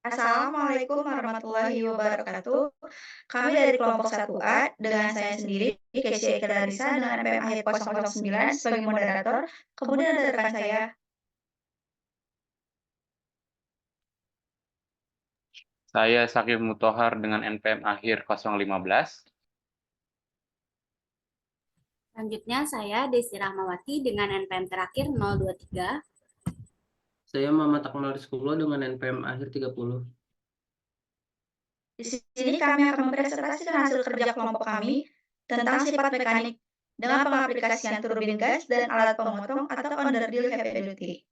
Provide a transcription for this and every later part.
Assalamualaikum warahmatullahi wabarakatuh. Kami dari kelompok 1A dengan saya sendiri, Kesia Eka Darisa dengan NPM akhir 009 sebagai moderator, kemudian ada rekan saya. Saya Sakir Mutohar dengan NPM akhir 015. Selanjutnya saya Desi Rahmawati dengan NPM terakhir 023. Saya Muhammad Akmal Rizkullah dengan NPM akhir 30. Di sini kami akan mempresentasikan hasil kerja kelompok kami tentang sifat mekanik dengan pengaplikasian turbin gas dan alat pemotong atau underdeal heavy.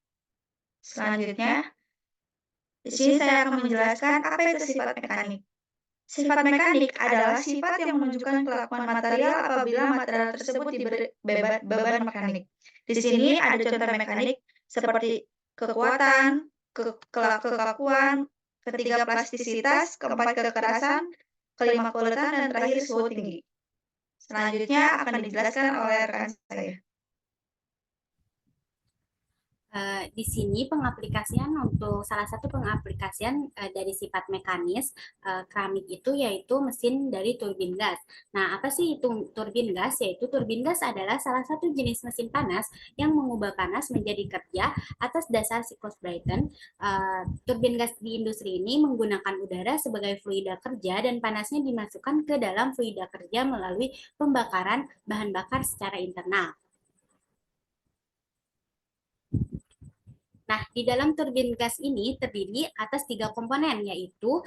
Selanjutnya, di sini saya akan menjelaskan apa itu sifat mekanik. Sifat mekanik adalah sifat yang menunjukkan kelakuan material apabila material tersebut diberi beban mekanik. Di sini ada contoh mekanik seperti kekuatan, kelakuan, ketiga plastisitas, keempat kekerasan, kelima keuletan, dan terakhir suhu tinggi. Selanjutnya akan dijelaskan oleh rekan saya. Di sini pengaplikasian untuk salah satu pengaplikasian dari sifat mekanis keramik itu yaitu mesin dari turbin gas. Nah, apa sih itu turbin gas? Yaitu turbin gas adalah salah satu jenis mesin panas yang mengubah panas menjadi kerja atas dasar siklus Brayton. Turbin gas di industri ini menggunakan udara sebagai fluida kerja dan panasnya dimasukkan ke dalam fluida kerja melalui pembakaran bahan bakar secara internal. Nah, di dalam turbin gas ini terdiri atas 3 komponen, yaitu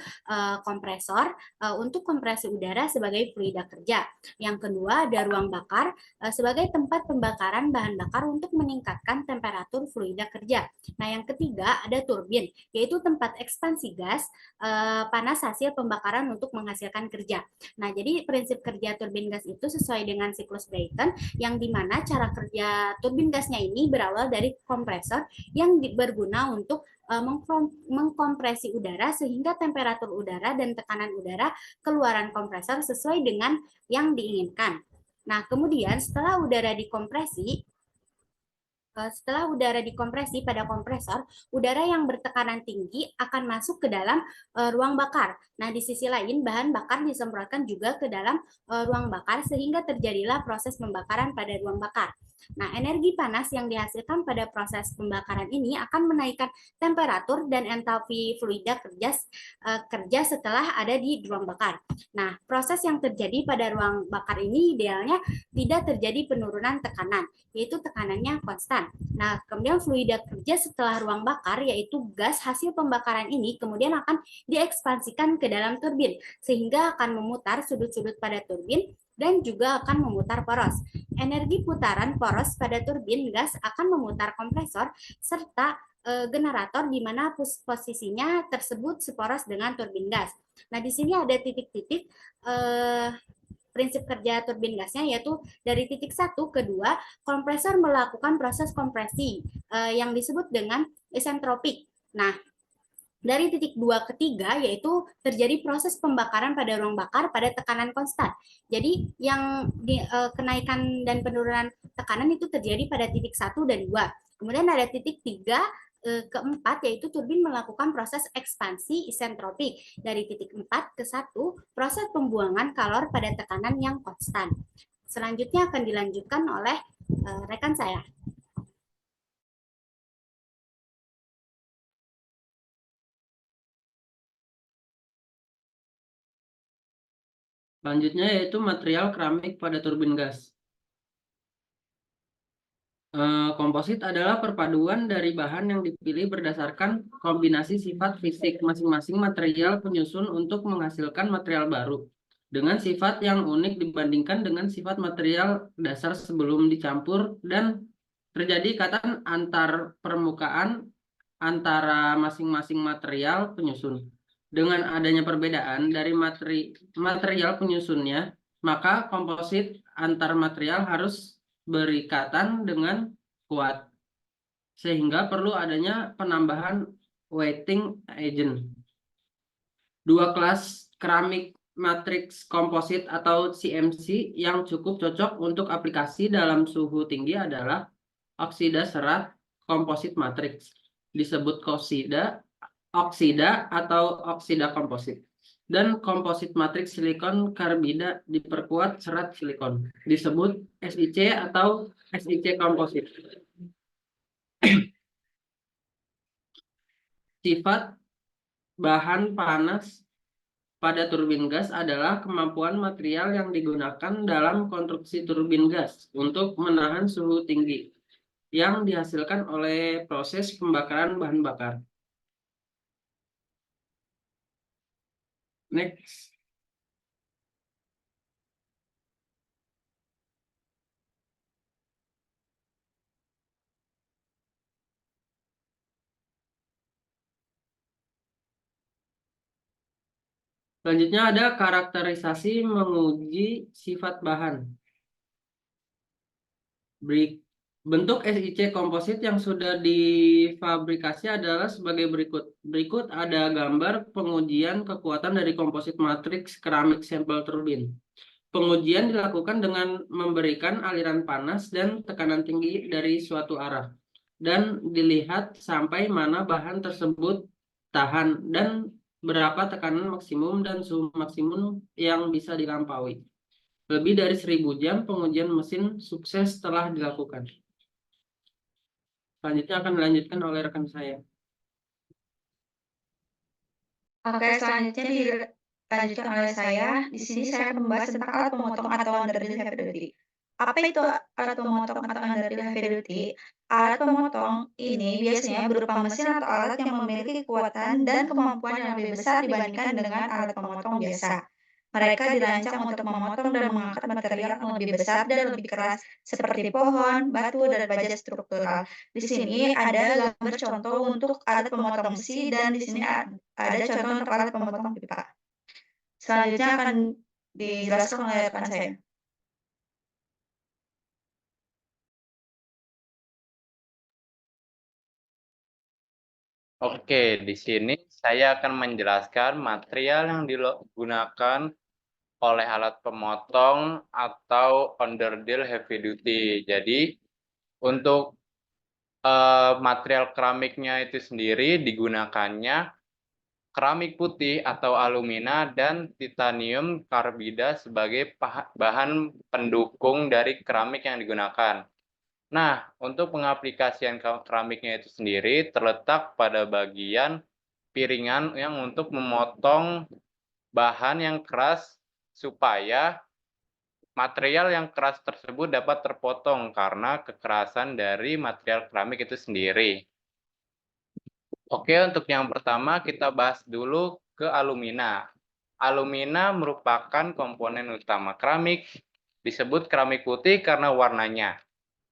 kompresor untuk kompresi udara sebagai fluida kerja. Yang kedua, ada ruang bakar sebagai tempat pembakaran bahan bakar untuk meningkatkan temperatur fluida kerja. Nah, yang ketiga, ada turbin, yaitu tempat ekspansi gas panas hasil pembakaran untuk menghasilkan kerja. Nah, jadi prinsip kerja turbin gas itu sesuai dengan siklus Brayton, yang dimana cara kerja turbin gasnya ini berawal dari kompresor yang berguna untuk mengkompresi udara sehingga temperatur udara dan tekanan udara keluaran kompresor sesuai dengan yang diinginkan. Nah, kemudian setelah udara dikompresi pada kompresor, udara yang bertekanan tinggi akan masuk ke dalam ruang bakar. Nah, di sisi lain, bahan bakar disemprotkan juga ke dalam ruang bakar sehingga terjadilah proses pembakaran pada ruang bakar. Nah, energi panas yang dihasilkan pada proses pembakaran ini akan menaikkan temperatur dan entalpi fluida kerja setelah ada di ruang bakar. Nah, proses yang terjadi pada ruang bakar ini idealnya tidak terjadi penurunan tekanan, yaitu tekanannya konstan. Nah, kemudian fluida kerja setelah ruang bakar, yaitu gas hasil pembakaran ini, kemudian akan diekspansikan ke dalam turbin, sehingga akan memutar sudut-sudut pada turbin dan juga akan memutar poros. Energi putaran poros pada turbin gas akan memutar kompresor serta generator di mana posisinya tersebut seporos dengan turbin gas. Nah, di sini ada titik-titik prinsip kerja turbin gasnya, yaitu dari titik 1 ke 2, kompresor melakukan proses kompresi yang disebut dengan isentropik. Nah, dari titik 2 ke 3 yaitu terjadi proses pembakaran pada ruang bakar pada tekanan konstan. Jadi yang kenaikan dan penurunan tekanan itu terjadi pada titik 1 dan 2. Kemudian ada titik 3 ke 4 yaitu turbin melakukan proses ekspansi isentropik dari titik 4 ke 1, proses pembuangan kalor pada tekanan yang konstan. Selanjutnya akan dilanjutkan oleh rekan saya. Selanjutnya yaitu material keramik pada turbin gas. Komposit adalah perpaduan dari bahan yang dipilih berdasarkan kombinasi sifat fisik masing-masing material penyusun untuk menghasilkan material baru dengan sifat yang unik dibandingkan dengan sifat material dasar sebelum dicampur, dan terjadi ikatan antar permukaan antara masing-masing material penyusun. Dengan adanya perbedaan dari material penyusunnya, maka komposit antar material harus berikatan dengan kuat, sehingga perlu adanya penambahan weighting agent. Dua kelas keramik matriks komposit atau CMC yang cukup cocok untuk aplikasi dalam suhu tinggi adalah oksida serat komposit matriks, disebut KOSIDA, oksida atau oksida komposit. Dan komposit matriks silikon karbida diperkuat serat silikon, disebut SiC atau SiC komposit. Sifat bahan panas pada turbin gas adalah kemampuan material yang digunakan dalam konstruksi turbin gas untuk menahan suhu tinggi yang dihasilkan oleh proses pembakaran bahan bakar. Next. Selanjutnya ada karakterisasi menguji sifat bahan. Bentuk SiC komposit yang sudah difabrikasi adalah sebagai berikut. Berikut ada gambar pengujian kekuatan dari komposit matriks keramik sampel turbin. Pengujian dilakukan dengan memberikan aliran panas dan tekanan tinggi dari suatu arah, dan dilihat sampai mana bahan tersebut tahan dan berapa tekanan maksimum dan suhu maksimum yang bisa dilampaui. Lebih dari 1000 jam pengujian mesin sukses telah dilakukan. Selanjutnya akan dilanjutkan oleh rekan saya. Oke, selanjutnya dilanjutkan oleh saya. Di sini saya akan membahas tentang alat pemotong atau underdeal heavy duty. Apa itu alat pemotong atau underdeal heavy duty? Alat pemotong ini biasanya berupa mesin atau alat yang memiliki kekuatan dan kemampuan yang lebih besar dibandingkan dengan alat pemotong biasa. Mereka dirancang untuk memotong dan mengangkat material yang lebih besar dan lebih keras, seperti pohon, batu, dan baja struktural. Di sini ada gambar contoh untuk alat pemotong besi, dan di sini ada contoh untuk alat pemotong pipa. Selanjutnya akan dijelaskan oleh rekan saya. Oke, di sini saya akan menjelaskan material yang digunakan oleh alat pemotong atau underdeal heavy duty. Jadi, untuk material keramiknya itu sendiri digunakannya keramik putih atau alumina dan titanium karbida sebagai bahan pendukung dari keramik yang digunakan. Nah, untuk pengaplikasian keramiknya itu sendiri terletak pada bagian piringan yang untuk memotong bahan yang keras supaya material yang keras tersebut dapat terpotong karena kekerasan dari material keramik itu sendiri. Oke, untuk yang pertama kita bahas dulu ke alumina. Alumina merupakan komponen utama keramik, disebut keramik putih karena warnanya.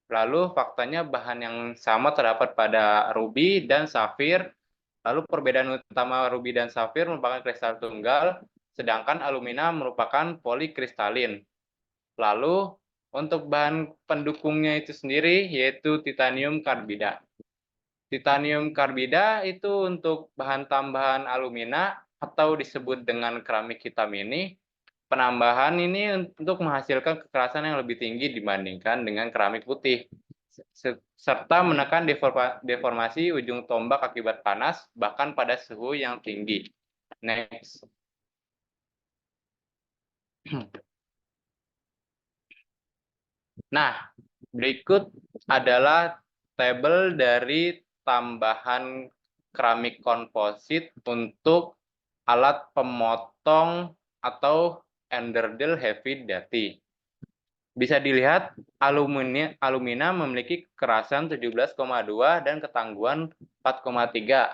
Lalu faktanya bahan yang sama terdapat pada rubi dan safir. Lalu perbedaan utama rubi dan safir merupakan kristal tunggal, sedangkan alumina merupakan polikristalin. Lalu untuk bahan pendukungnya itu sendiri yaitu titanium karbida. Titanium karbida itu untuk bahan tambahan alumina atau disebut dengan keramik hitam ini. Penambahan ini untuk menghasilkan kekerasan yang lebih tinggi dibandingkan dengan keramik putih, serta menekan deformasi ujung tombak akibat panas, bahkan pada suhu yang tinggi. Next. Nah, berikut adalah tabel dari tambahan keramik komposit untuk alat pemotong atau underdeal heavy duty. Bisa dilihat alumina memiliki kekerasan 17,2 dan ketangguhan 4,3.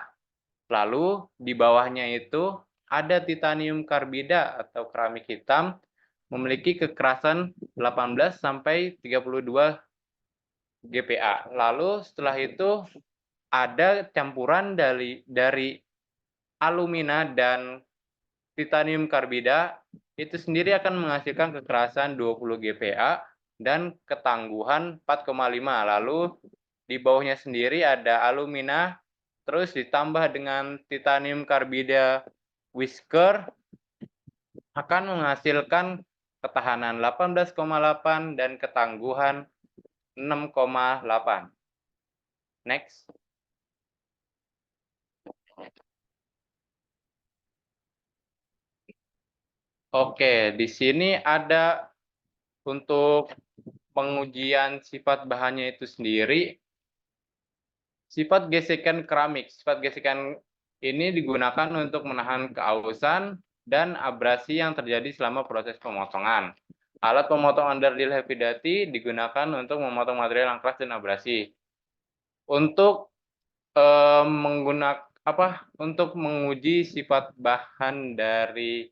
Lalu di bawahnya itu ada titanium karbida atau keramik hitam memiliki kekerasan 18 sampai 32 GPa. Lalu setelah itu ada campuran dari alumina dan titanium karbida itu sendiri akan menghasilkan kekerasan 20 GPa dan ketangguhan 4,5. Lalu di bawahnya sendiri ada alumina terus ditambah dengan titanium karbida whisker akan menghasilkan ketahanan 18,8 dan ketangguhan 6,8. Next. Oke, di sini ada untuk pengujian sifat bahannya itu sendiri, sifat gesekan keramik. Sifat gesekan ini digunakan untuk menahan keausan dan abrasi yang terjadi selama proses pemotongan. Alat pemotong underdeal heavy duty digunakan untuk memotong material yang keras dan abrasi. Untuk untuk menguji sifat bahan dari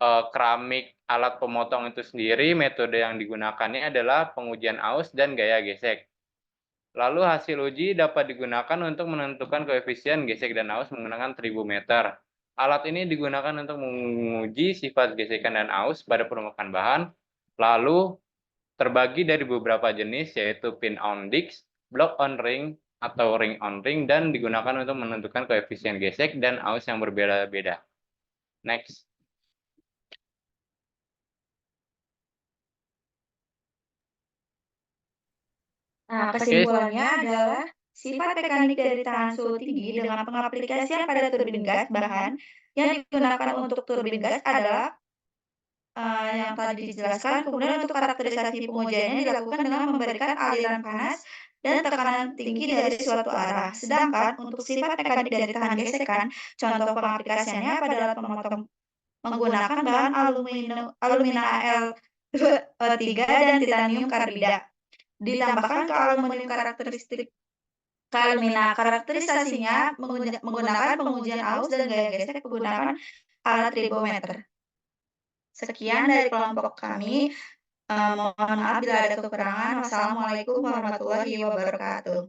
keramik alat pemotong itu sendiri, metode yang digunakannya adalah pengujian aus dan gaya gesek. Lalu hasil uji dapat digunakan untuk menentukan koefisien gesek dan aus menggunakan tribometer. Alat ini digunakan untuk menguji sifat gesekan dan aus pada permukaan bahan, lalu terbagi dari beberapa jenis yaitu pin on disc, block on ring, atau ring on ring, dan digunakan untuk menentukan koefisien gesek dan aus yang berbeda-beda. Next. Nah, kesimpulannya adalah sifat mekanik dari tahan suhu tinggi dengan pengaplikasian pada turbin gas bahan yang digunakan untuk turbin gas adalah yang tadi dijelaskan. Kemudian untuk karakterisasi pengujiannya dilakukan dengan memberikan aliran panas dan tekanan tinggi dari suatu arah. Sedangkan untuk sifat mekanik dari tahan gesekan, contoh pengaplikasiannya pada alat pemotong menggunakan bahan alumina Al3 dan titanium karbida. Ditambahkan ke aluminium karakterisasinya menggunakan pengujian aus dan gaya gesek menggunakan alat tribometer. Sekian dari kelompok kami. Mohon maaf bila ada kekurangan. Wassalamualaikum warahmatullahi wabarakatuh.